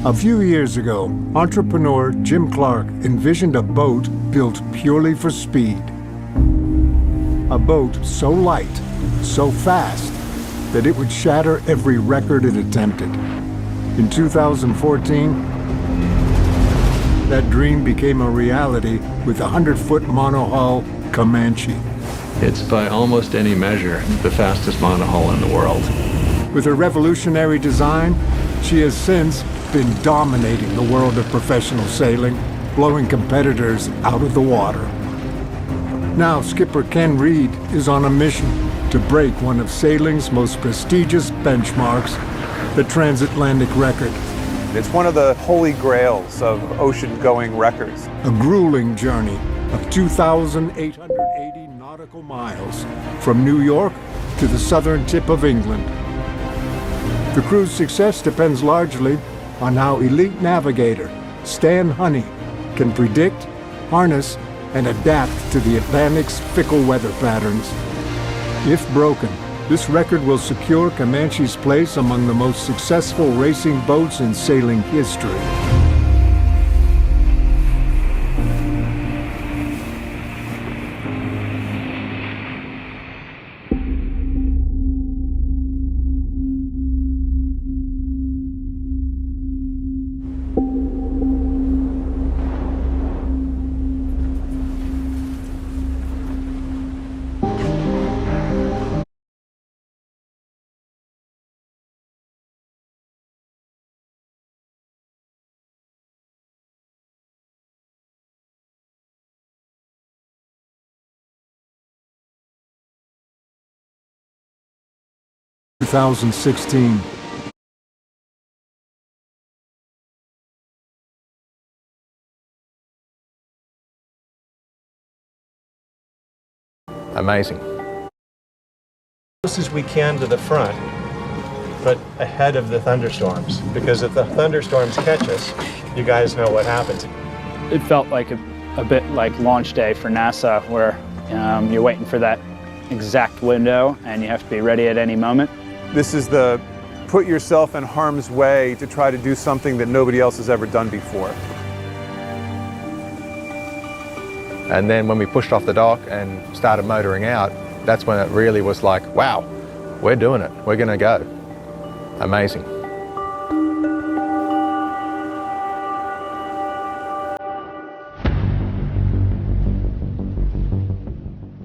A few years ago, entrepreneur Jim Clark envisioned a boat built purely for speed. A boat so light, so fast, that it would shatter every record it attempted. In 2014, that dream became a reality with a 100-foot monohull Comanche. It's by almost any measure the fastest monohull in the world. With her revolutionary design, she has since been dominating the world of professional sailing, blowing competitors out of the water. Now, skipper Ken Reed is on a mission to break one of sailing's most prestigious benchmarks, the transatlantic record. It's one of the holy grails of ocean-going records. A grueling journey of 2,880 nautical miles from New York to the southern tip of England. The crew's success depends largely on how elite navigator Stan Honey can predict, harness, and adapt to the Atlantic's fickle weather patterns. If broken, this record will secure Comanche's place among the most successful racing boats in sailing history. In 2016. Amazing. Close as we can to the front, but ahead of the thunderstorms, because if the thunderstorms catch us, you guys know what happens. It felt like a bit like launch day for NASA, where you're waiting for that exact window and you have to be ready at any moment. This is the put yourself in harm's way to try to do something that nobody else has ever done before. And then when we pushed off the dock and started motoring out, that's when it really was like, wow, we're doing it. We're going to go. Amazing.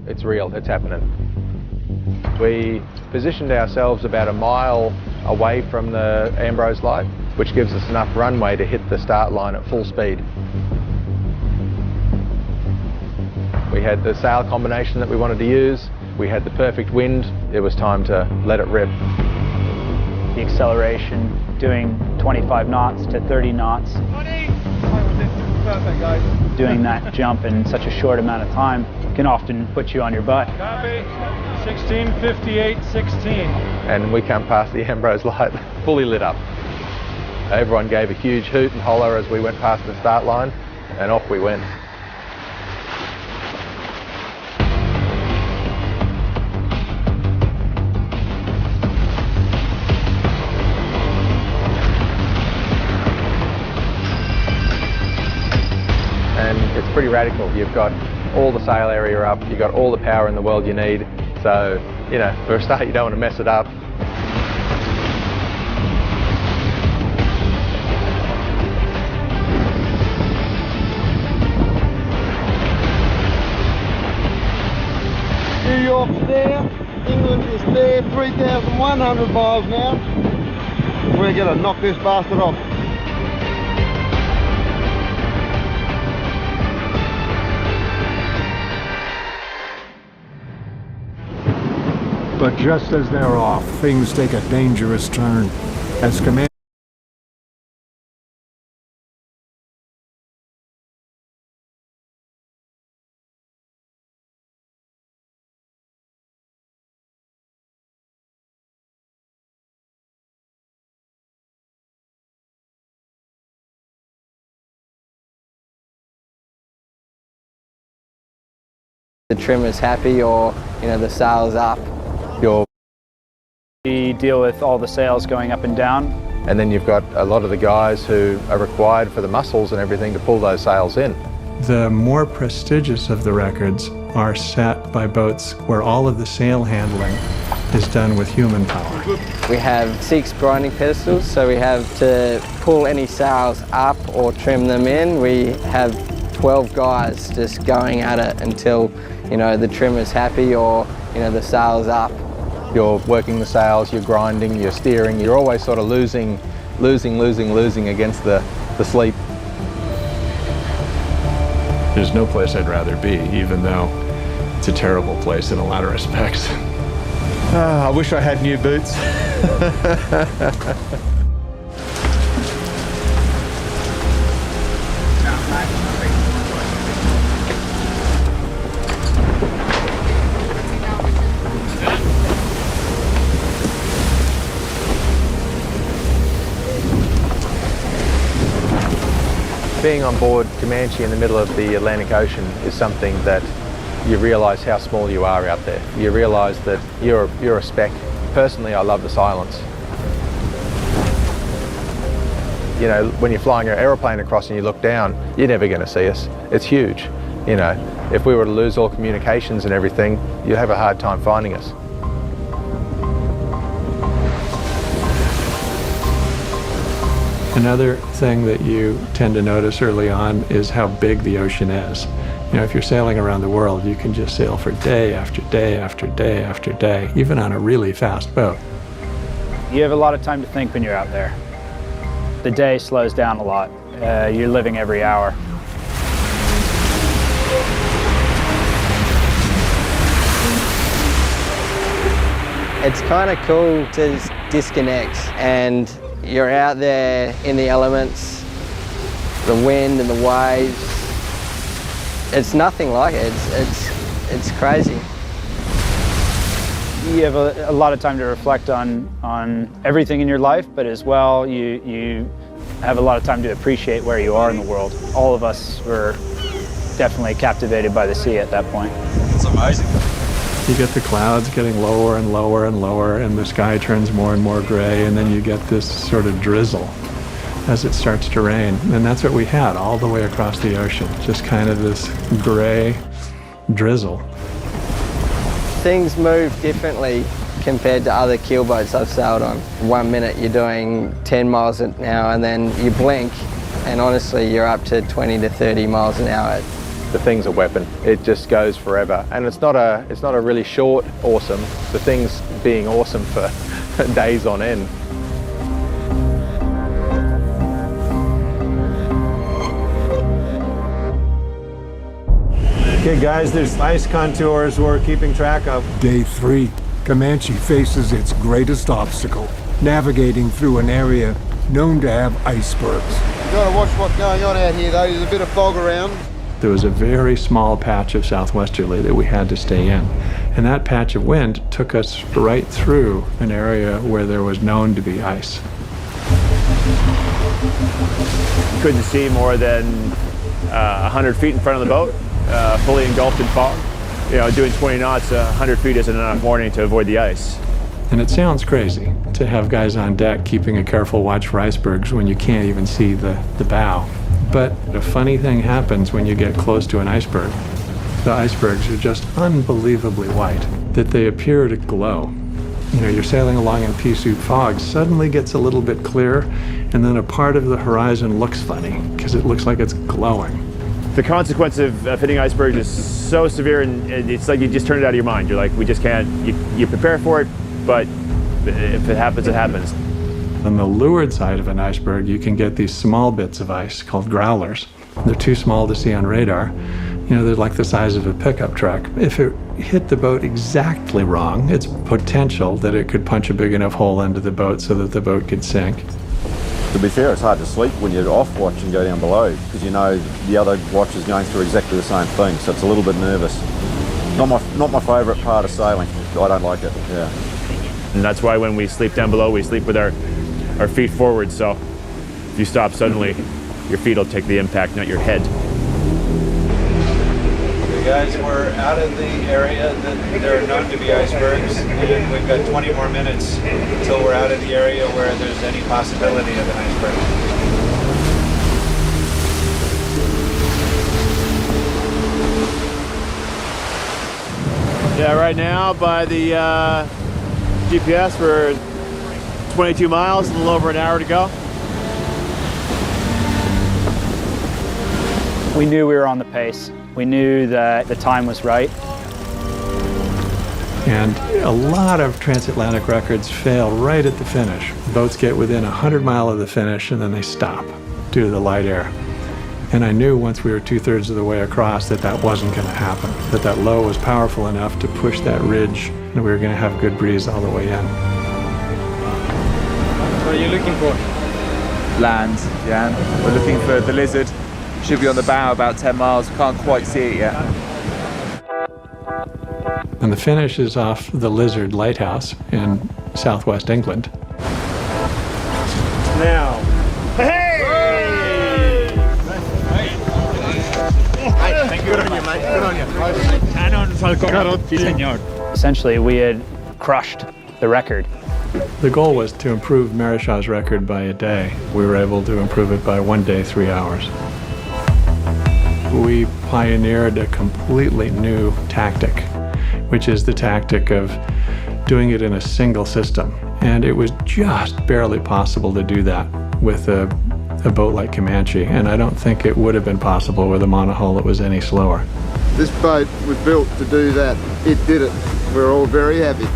It's real. It's happening. We positioned ourselves about a mile away from the Ambrose light, which gives us enough runway to hit the start line at full speed. We had the sail combination that we wanted to use. We had the perfect wind. It was time to let it rip. The acceleration, doing 25 knots to 30 knots. 20! Perfect, guys. Doing that jump in such a short amount of time can often put you on your butt. Copy. 16:58, 16. And we come past the Ambrose light, fully lit up. Everyone gave a huge hoot and holler as we went past the start line, and off we went. And it's pretty radical. You've got all the sail area up, you've got all the power in the world you need. So, you know, for a start, you don't want to mess it up. New York's there, England is there, 3,100 miles now. We're going to knock this bastard off. But just as they're off, things take a dangerous turn as Comanche the trimmer's happy, or the sail's up. You're We deal with all the sails going up and down. And then you've got a lot of the guys who are required for the muscles and everything to pull those sails in. The more prestigious of the records are set by boats where all of the sail handling is done with human power. We have 6 grinding pedestals, so we have to pull any sails up or trim them in. We have 12 guys just going at it until, you know, the trimmer's happy or, you know, the sail's up. You're working the sails, you're grinding, you're steering, you're always sort of losing against the sleep. There's no place I'd rather be, even though it's a terrible place in a lot of respects. I wish I had new boots. Being on board Comanche in the middle of the Atlantic Ocean is something that you realise how small you are out there. You realise that you're a speck. Personally, I love the silence. You know, when you're flying your aeroplane across and you look down, you're never going to see us. It's huge. You know, if we were to lose all communications and everything, you'd have a hard time finding us. Another thing that you tend to notice early on is how big the ocean is. You know, if you're sailing around the world, you can just sail for day after day after day after day, even on a really fast boat. You have a lot of time to think when you're out there. The day slows down a lot. You're living every hour. It's kind of cool to disconnect, and you're out there in the elements, the wind and the waves. It's nothing like it. It's crazy. You have a lot of time to reflect on everything in your life, but as well, you have a lot of time to appreciate where you are in the world. All of us were definitely captivated by the sea at that point. It's amazing. You get the clouds getting lower and lower and lower, and the sky turns more and more gray, and then you get this sort of drizzle as it starts to rain. And that's what we had all the way across the ocean, just kind of this gray drizzle. Things move differently compared to other keelboats I've sailed on. 1 minute you're doing 10 miles an hour, and then you blink, and honestly you're up to 20 to 30 miles an hour. The thing's a weapon. It just goes forever. And it's not a really short awesome. The thing's being awesome for days on end. Okay guys, there's ice contours we're keeping track of. Day 3, Comanche faces its greatest obstacle, navigating through an area known to have icebergs. You gotta watch what's going on out here though, there's a bit of fog around. There was a very small patch of southwesterly that we had to stay in. And that patch of wind took us right through an area where there was known to be ice. Couldn't see more than 100 feet in front of the boat, fully engulfed in fog. You know, doing 20 knots, 100 feet isn't enough warning to avoid the ice. And it sounds crazy to have guys on deck keeping a careful watch for icebergs when you can't even see the bow. But a funny thing happens when you get close to an iceberg. The icebergs are just unbelievably white, that they appear to glow. You know, you're sailing along in pea soup fog, suddenly gets a little bit clearer, and then a part of the horizon looks funny, because it looks like it's glowing. The consequence of hitting icebergs is so severe, and it's like you just turn it out of your mind. You're like, we just can't, you prepare for it, but if it happens, it happens. On the leeward side of an iceberg, you can get these small bits of ice called growlers. They're too small to see on radar. You know, they're like the size of a pickup truck. If it hit the boat exactly wrong, it's potential that it could punch a big enough hole into the boat so that the boat could sink. To be fair, it's hard to sleep when you're off watch and go down below, because you know the other watch is going through exactly the same thing, so it's a little bit nervous. Not my favourite part of sailing. I don't like it, yeah. And that's why when we sleep down below, we sleep with our feet forward, so if you stop suddenly, your feet will take the impact, not your head. Guys, we're out of the area that there are known to be icebergs, and we've got 20 more minutes until we're out of the area where there's any possibility of an iceberg. Yeah, right now by the GPS we're 22 miles, a little over an hour to go. We knew we were on the pace. We knew that the time was right. And a lot of transatlantic records fail right at the finish. Boats get within 100 miles of the finish and then they stop due to the light air. And I knew once we were 2/3 of the way across that that wasn't going to happen, that that low was powerful enough to push that ridge and we were going to have good breeze all the way in. What are you looking for? Land, Jan. We're looking for the lizard. Should be on the bow about 10 miles. Can't quite see it yet. And the finish is off the Lizard Lighthouse in southwest England. Now. Hey! Good on you, mate. Good on you. Essentially, we had crushed the record. The goal was to improve Marishaw's record by a day. We were able to improve it by 1 day, 3 hours. We pioneered a completely new tactic, which is the tactic of doing it in a single system. And it was just barely possible to do that with a boat like Comanche, and I don't think it would have been possible with a monohull that was any slower. This boat was built to do that. It did it. We're all very happy.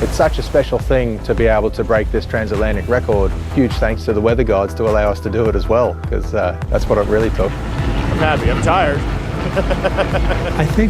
It's such a special thing to be able to break this transatlantic record. Huge thanks to the weather gods to allow us to do it as well, because that's what it really took. I'm happy, I'm tired. I think